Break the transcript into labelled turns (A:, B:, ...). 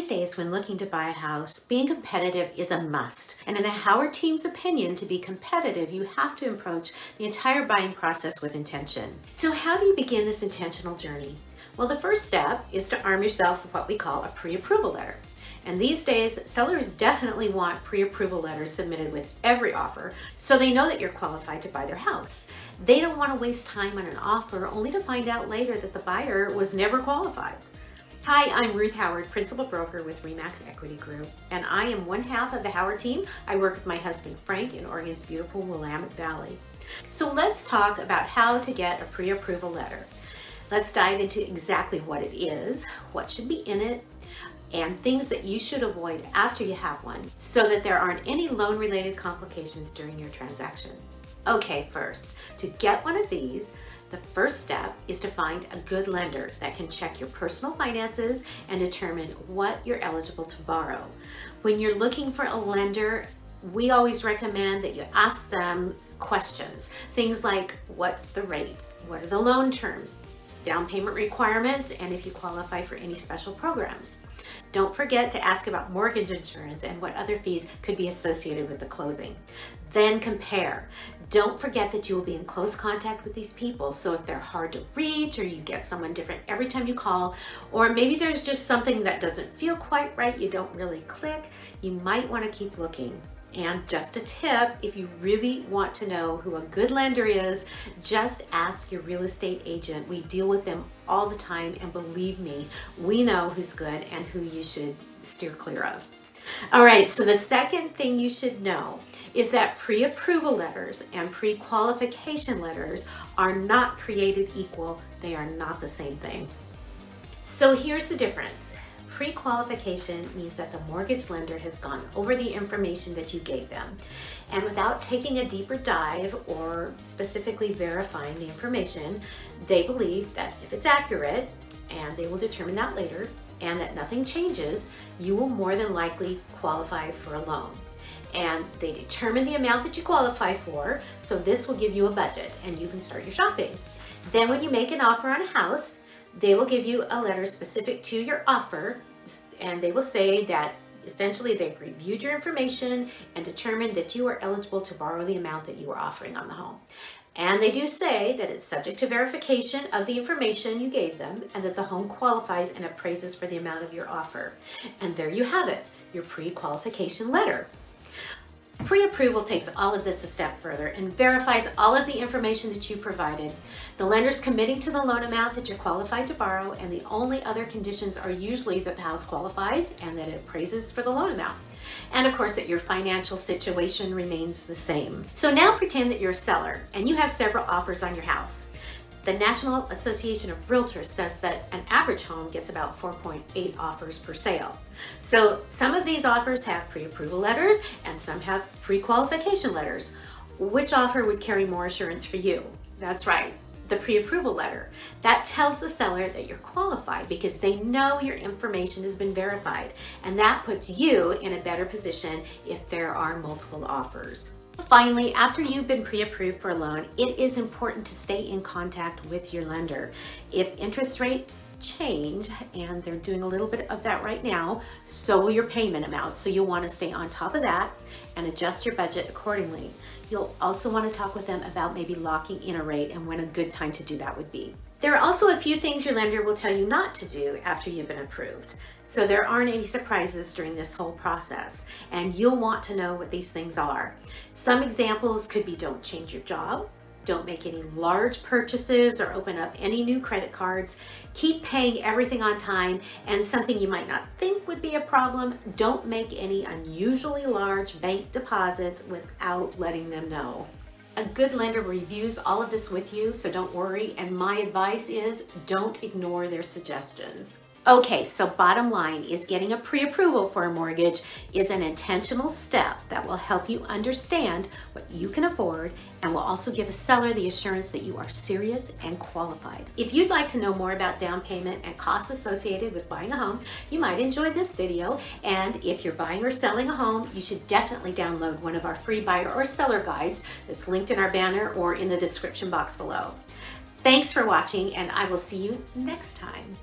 A: These days, when looking to buy a house, being competitive is a must. And in the Howard team's opinion, to be competitive, you have to approach the entire buying process with intention. So how do you begin this intentional journey? Well, the first step is to arm yourself with what we call a pre-approval letter. And these days, sellers definitely want pre-approval letters submitted with every offer so they know that you're qualified to buy their house. They don't want to waste time on an offer only to find out later that the buyer was never qualified. Hi, I'm Ruth Howard, Principal Broker with RE/MAX Equity Group, and I am one half of the Howard team. I work with my husband Frank in Oregon's beautiful Willamette Valley. So let's talk about how to get a pre-approval letter. Let's dive into exactly what it is, what should be in it, and things that you should avoid after you have one so that there aren't any loan-related complications during your transaction. Okay, first, to get one of these, the first step is to find a good lender that can check your personal finances and determine what you're eligible to borrow. When you're looking for a lender, we always recommend that you ask them questions. Things like, what's the rate? What are the loan terms? Down payment requirements, and if you qualify for any special programs. Don't forget to ask about mortgage insurance and what other fees could be associated with the closing. Then compare. Don't forget that you will be in close contact with these people, so if they're hard to reach or you get someone different every time you call, or maybe there's just something that doesn't feel quite right, you don't really click, you might want to keep looking. And just a tip, if you really want to know who a good lender is, just ask your real estate agent. We deal with them all the time, and believe me, we know who's good and who you should steer clear of. All right, so the second thing you should know is that pre-approval letters and pre-qualification letters are not created equal. They are not the same thing. So here's the difference. Pre-qualification means that the mortgage lender has gone over the information that you gave them, and without taking a deeper dive or specifically verifying the information, they believe that if it's accurate, and they will determine that later, and that nothing changes, you will more than likely qualify for a loan. And they determine the amount that you qualify for, so this will give you a budget and you can start your shopping. Then when you make an offer on a house, they will give you a letter specific to your offer, and they will say that essentially they've reviewed your information and determined that you are eligible to borrow the amount that you are offering on the home. And they do say that it's subject to verification of the information you gave them and that the home qualifies and appraises for the amount of your offer. And there you have it, your pre-qualification letter. Pre-approval takes all of this a step further and verifies all of the information that you provided. The lender's committing to the loan amount that you're qualified to borrow, and the only other conditions are usually that the house qualifies and that it appraises for the loan amount. And of course that your financial situation remains the same. So now pretend that you're a seller and you have several offers on your house. The National Association of Realtors says that an average home gets about 4.8 offers per sale. So some of these offers have pre-approval letters and some have pre-qualification letters. Which offer would carry more assurance for you? That's right, the pre-approval letter. That tells the seller that you're qualified because they know your information has been verified, and that puts you in a better position if there are multiple offers. Finally, after you've been pre-approved for a loan, it is important to stay in contact with your lender. If interest rates change, and they're doing a little bit of that right now, so will your payment amounts. So you'll want to stay on top of that and adjust your budget accordingly. You'll also want to talk with them about maybe locking in a rate and when a good time to do that would be. There are also a few things your lender will tell you not to do after you've been approved. So there aren't any surprises during this whole process, and you'll want to know what these things are. Some examples could be don't change your job, don't make any large purchases or open up any new credit cards, keep paying everything on time, and something you might not think would be a problem, don't make any unusually large bank deposits without letting them know. A good lender reviews all of this with you, so don't worry, and my advice is don't ignore their suggestions. Okay, so bottom line is getting a pre-approval for a mortgage is an intentional step that will help you understand what you can afford and will also give a seller the assurance that you are serious and qualified. If you'd like to know more about down payment and costs associated with buying a home, you might enjoy this video. And if you're buying or selling a home, you should definitely download one of our free buyer or seller guides that's linked in our banner or in the description box below. Thanks for watching, and I will see you next time.